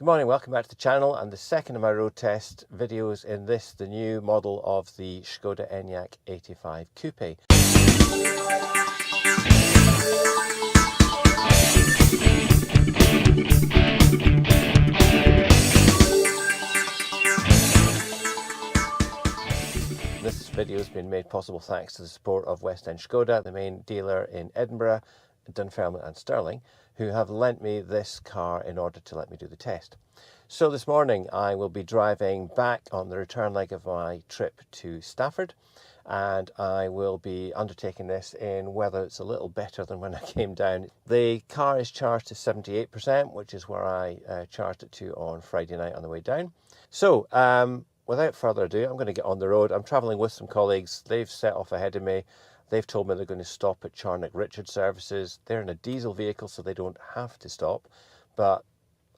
Good morning, welcome back to the channel and the second of my road test videos in this, the new model of the Škoda Enyaq 85 Coupe. This video has been made possible thanks to the support of West End Škoda, the main dealer in Edinburgh, Dunfermline and Stirling, who have lent me this car in order to let me do the test. So this morning I will be driving back on the return leg of my trip to Stafford, and I will be undertaking this in weather that's a little better than when I came down. The car is charged to 78%, which is where I charged it to on Friday night on the way down. So without further ado, I'm going to get on the road. I'm travelling with some colleagues. They've set off ahead of me. They've told me they're going to stop at Charnock Richard services. They're in a diesel vehicle, so they don't have to stop. But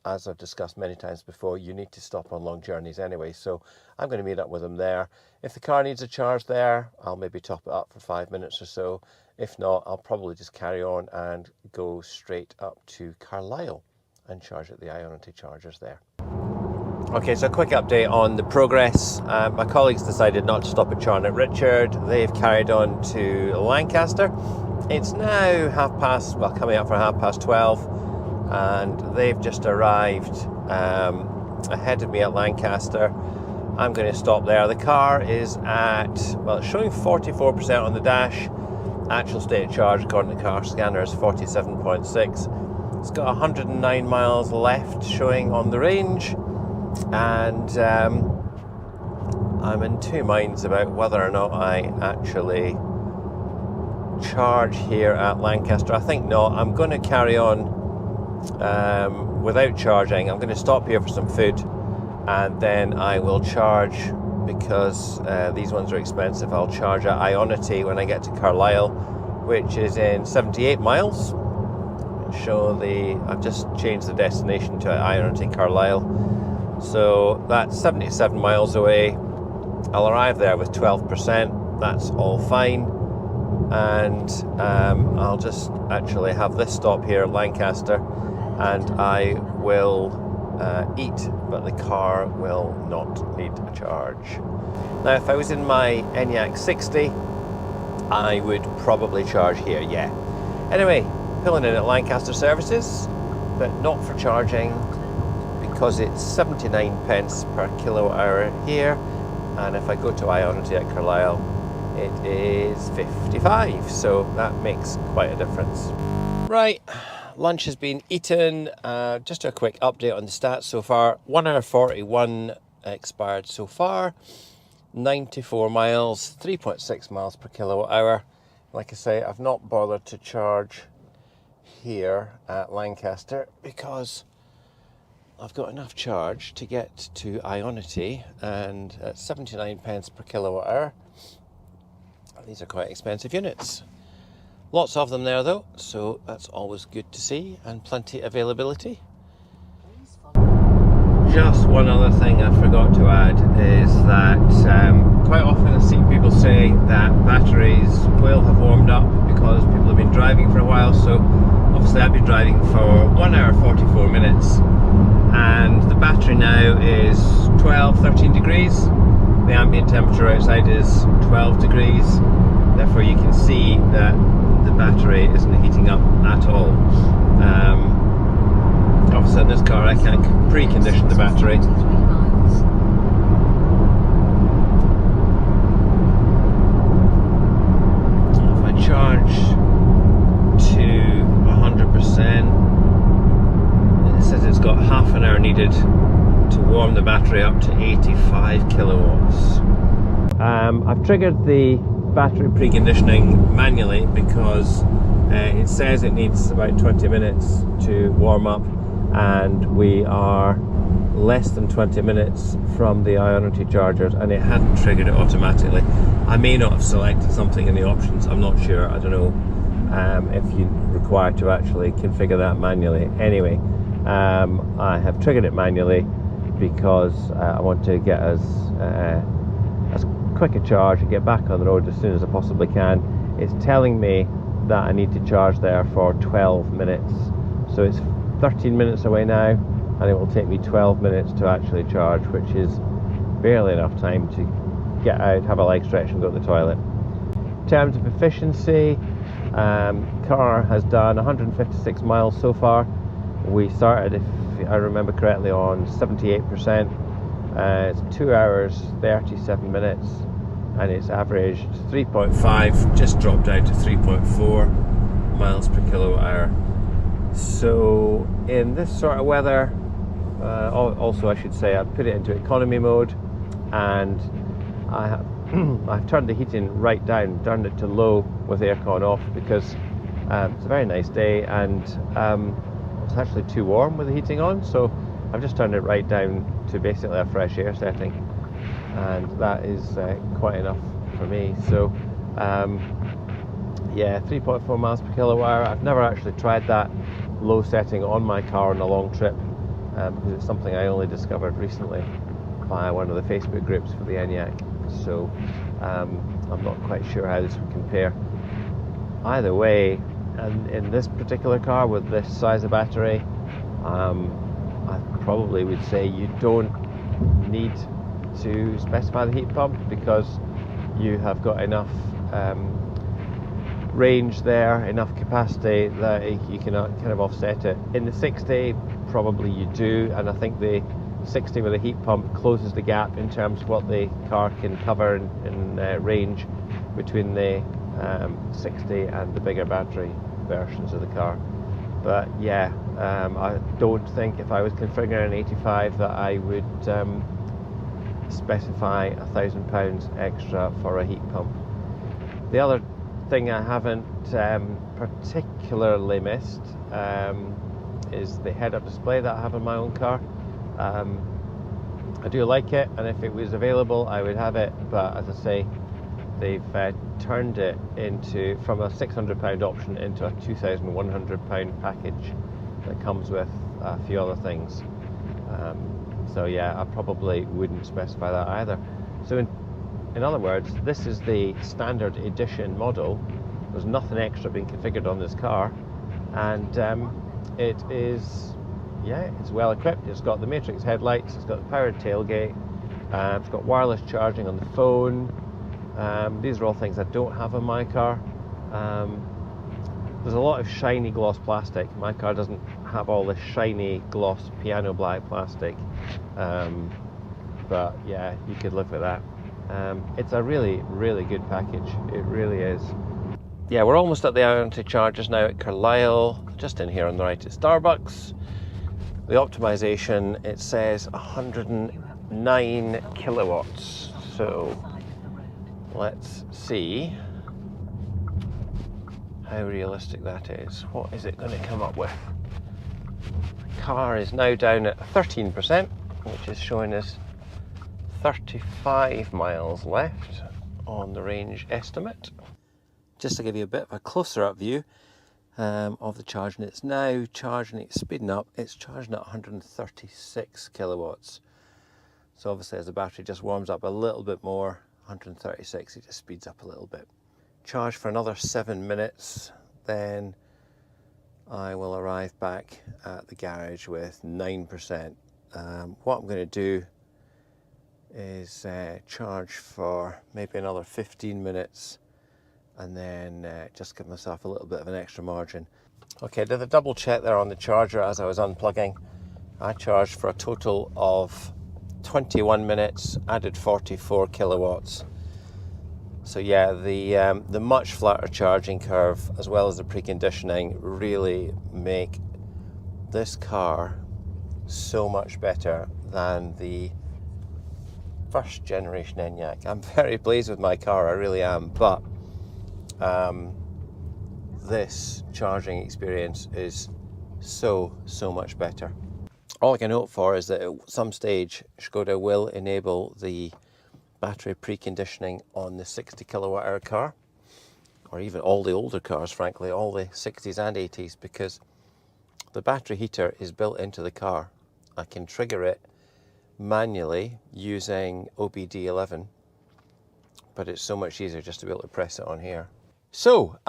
as I've discussed many times before, you need to stop on long journeys anyway. So I'm going to meet up with them there. If the car needs a charge there, I'll maybe top it up for 5 minutes or so. If not, I'll probably just carry on and go straight up to Carlisle and charge at the Ionity chargers there. Okay, so a quick update on the progress. My colleagues decided not to stop at Charnock Richard. They've carried on to Lancaster. It's now coming up for 12:30, and they've just arrived ahead of me at Lancaster. I'm going to stop there. The car is at, well, it's showing 44% on the dash. Actual state of charge according to the car scanner is 47.6. It's got 109 miles left showing on the range. And I'm in two minds about whether or not I actually charge here at Lancaster. I think not. I'm going to carry on without charging. I'm going to stop here for some food and then I will charge, because these ones are expensive. I'll charge at Ionity when I get to Carlisle, which is in 78 miles. I've just changed the destination to Ionity Carlisle. So that's 77 miles away. I'll arrive there with 12%. That's all fine. And I'll just actually have this stop here at Lancaster and I will eat, but the car will not need a charge. Now, if I was in my Enyaq 60, I would probably charge here, yeah. Anyway, pulling in at Lancaster services, but not for charging, because it's 79 pence per kilowatt hour here, and if I go to Ionity at Carlisle it is 55, so that makes quite a difference. Right, lunch has been eaten. Just a quick update on the stats so far. 1 hour 41 expired so far, 94 miles, 3.6 miles per kilowatt hour. Like I say, I've not bothered to charge here at Lancaster because I've got enough charge to get to Ionity, and at 79 pence per kilowatt hour, these are quite expensive units. Lots of them there though, so that's always good to see, and plenty availability. Just one other thing I forgot to add is that quite often I see people say that batteries will have warmed up because people have been driving for a while. So obviously I've been driving for 1 hour 44 minutes. And the battery now is 13 degrees. The ambient temperature outside is 12 degrees. Therefore you can see that the battery isn't heating up at all. Obviously in this car I can precondition the battery. If I charge to 100%, says it's got half an hour needed to warm the battery up to 85 kilowatts. I've triggered the battery preconditioning manually because it says it needs about 20 minutes to warm up, and we are less than 20 minutes from the Ionity chargers and it hadn't triggered it automatically. I may not have selected something in the options, I'm not sure, I don't know if you require to actually configure that manually. Anyway, I have triggered it manually because I want to get as quick a charge and get back on the road as soon as I possibly can. It's telling me that I need to charge there for 12 minutes, so it's 13 minutes away now, and it will take me 12 minutes to actually charge, which is barely enough time to get out, have a leg stretch and go to the toilet. In terms of efficiency, car has done 156 miles so far. We started, if I remember correctly, on 78%. It's 2 hours 37 minutes, and it's averaged 3.5, just dropped down to 3.4 miles per kilowatt hour. So in this sort of weather, also I should say, I've put it into economy mode, and I've turned the heating right down, turned it to low with aircon off, because it's a very nice day, and it's actually too warm with the heating on, so I've just turned it right down to basically a fresh air setting, and that is quite enough for me. So yeah, 3.4 miles per kilowatt hour. I've never actually tried that low setting on my car on a long trip, because it's something I only discovered recently via one of the Facebook groups for the Enyaq. So I'm not quite sure how this would compare. Either way, and in this particular car with this size of battery, I probably would say you don't need to specify the heat pump, because you have got enough range there, enough capacity that you can kind of offset it. In the 60, probably you do, and I think the 60 with a heat pump closes the gap in terms of what the car can cover in range between the 60 and the bigger battery versions of the car. But yeah, I don't think if I was configuring an 85 that I would specify £1,000 extra for a heat pump. The other thing I haven't particularly missed is the head-up display that I have in my own car. I do like it, and if it was available I would have it, but as I say, they've turned it into, from a £600 option into a £2,100 package that comes with a few other things. So yeah, I probably wouldn't specify that either. So in other words, this is the standard edition model. There's nothing extra being configured on this car, and it is, yeah, it's well equipped. It's got the matrix headlights, it's got the powered tailgate, it's got wireless charging on the phone. These are all things I don't have in my car. There's a lot of shiny gloss plastic. My car doesn't have all this shiny gloss piano black plastic, but yeah, you could live with that. It's a really, really good package. It really is. Yeah, we're almost at the Ionity chargers now at Carlisle, just in here on the right at Starbucks. The optimization, it says 109 kilowatts. So let's see how realistic that is. What is it going to come up with? The car is now down at 13%, which is showing us 35 miles left on the range estimate. Just to give you a bit of a closer up view of the charging, it's now charging, it's speeding up, it's charging at 136 kilowatts. So obviously as the battery just warms up a little bit more, 136, it just speeds up a little bit. Charge for another 7 minutes, then I will arrive back at the garage with 9%. What I'm going to do is charge for maybe another 15 minutes, and then just give myself a little bit of an extra margin. Okay, did a double check there on the charger as I was unplugging. I charged for a total of 21 minutes, added 44 kilowatts. So yeah, the much flatter charging curve as well as the preconditioning really make this car so much better than the first generation Enyaq. I'm very pleased with my car, I really am, but this charging experience is so much better. All I can hope for is that at some stage Škoda will enable the battery preconditioning on the 60 kilowatt hour car, or even all the older cars, frankly, all the 60s and 80s, because the battery heater is built into the car. I can trigger it manually using OBD11, but it's so much easier just to be able to press it on here. So,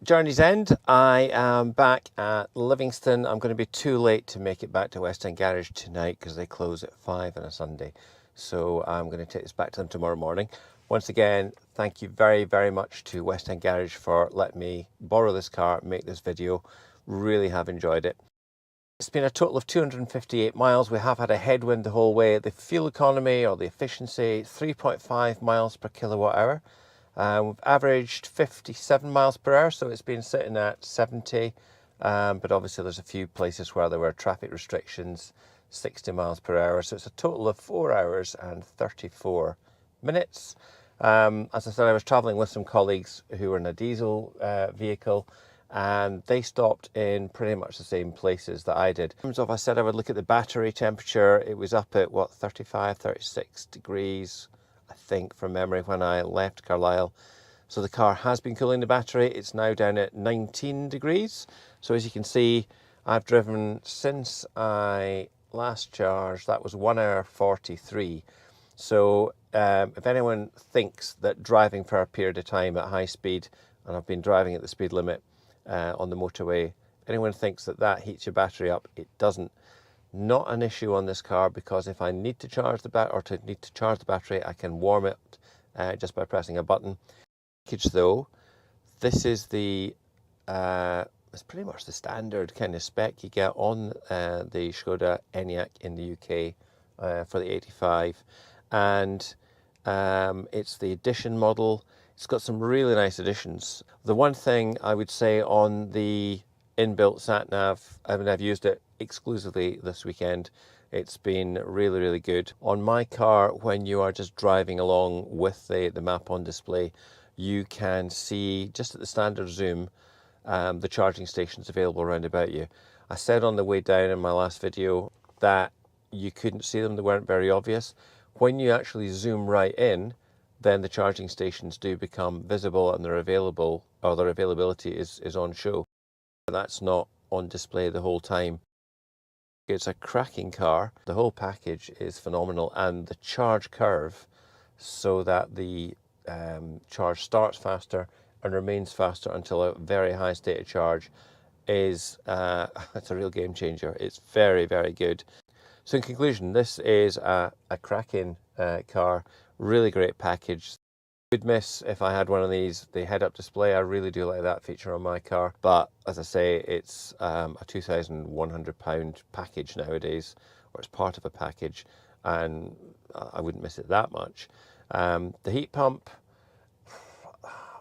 journey's end, I am back at Livingston. I'm going to be too late to make it back to West End Garage tonight because they close at 5 on a Sunday. So I'm going to take this back to them tomorrow morning. Once again, thank you very, very much to West End Garage for letting me borrow this car, make this video. Really have enjoyed it. It's been a total of 258 miles. We have had a headwind the whole way. The fuel economy or the efficiency, 3.5 miles per kilowatt hour. We've averaged 57 miles per hour, so it's been sitting at 70, but obviously there's a few places where there were traffic restrictions, 60 miles per hour, so it's a total of 4 hours and 34 minutes. As I said, I was travelling with some colleagues who were in a diesel vehicle, and they stopped in pretty much the same places that I did. In terms of, I said I would look at the battery temperature, it was up at, what, 35, 36 degrees, I think, from memory, when I left Carlisle. So the car has been cooling the battery. It's now down at 19 degrees. So as you can see, I've driven since I last charged, that was 1 hour 43. So if anyone thinks that driving for a period of time at high speed, and I've been driving at the speed limit on the motorway, anyone thinks that that heats your battery up, it doesn't. Not an issue on this car, because if I need to charge the battery, I can warm it just by pressing a button. Package though, this is the it's pretty much the standard kind of spec you get on the Škoda Enyaq in the UK for the 85, and it's the edition model. It's got some really nice additions. The one thing I would say on the inbuilt sat nav, I mean, I've used it exclusively this weekend. It's been really, really good. On my car, when you are just driving along with the map on display, you can see just at the standard zoom the charging stations available around about you. I said on the way down in my last video that you couldn't see them, they weren't very obvious. When you actually zoom right in, then the charging stations do become visible and they're available, or their availability is on show. That's not on display the whole time. It's a cracking car. The whole package is phenomenal, and the charge curve, so that the charge starts faster and remains faster until a very high state of charge, is it's a real game changer. It's very, very good. So in conclusion, this is a cracking car, really great package. Would miss if I had one of these, the head-up display. I really do like that feature on my car, but as I say, it's a £2,100 package nowadays, or it's part of a package, and I wouldn't miss it that much. The heat pump,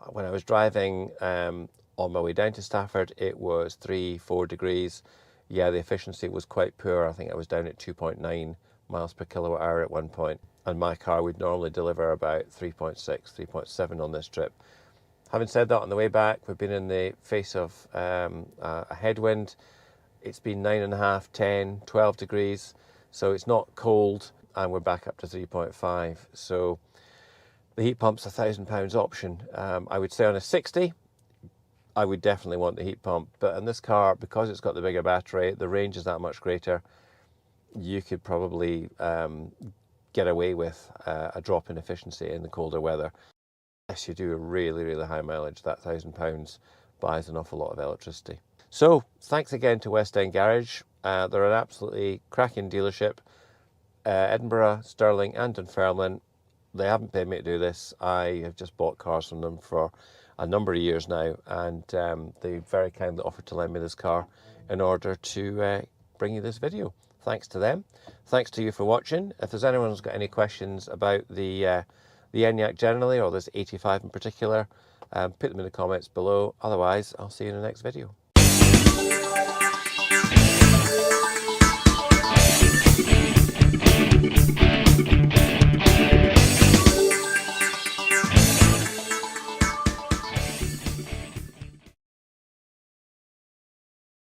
when I was driving on my way down to Stafford, it was 3-4 degrees. Yeah, the efficiency was quite poor. I think I was down at 2.9 miles per kilowatt hour at one point, and my car would normally deliver about 3.6, 3.7 on this trip. Having said that, on the way back, we've been in the face of a headwind. It's been 9.5, 10, 12 degrees, so it's not cold, and we're back up to 3.5. So the heat pump's £1,000 option. I would say on a 60, I would definitely want the heat pump, but in this car, because it's got the bigger battery, the range is that much greater, you could probably get away with a drop in efficiency in the colder weather. Unless you do a really, really high mileage, that £1,000 buys an awful lot of electricity. So thanks again to West End Garage. They're an absolutely cracking dealership. Edinburgh, Stirling and Dunfermline. They haven't paid me to do this. I have just bought cars from them for a number of years now, and they very kindly offered to lend me this car in order to bring you this video. Thanks to them. Thanks to you for watching. If there's anyone who's got any questions about the Enyaq generally, or this 85 in particular, put them in the comments below. Otherwise, I'll see you in the next video.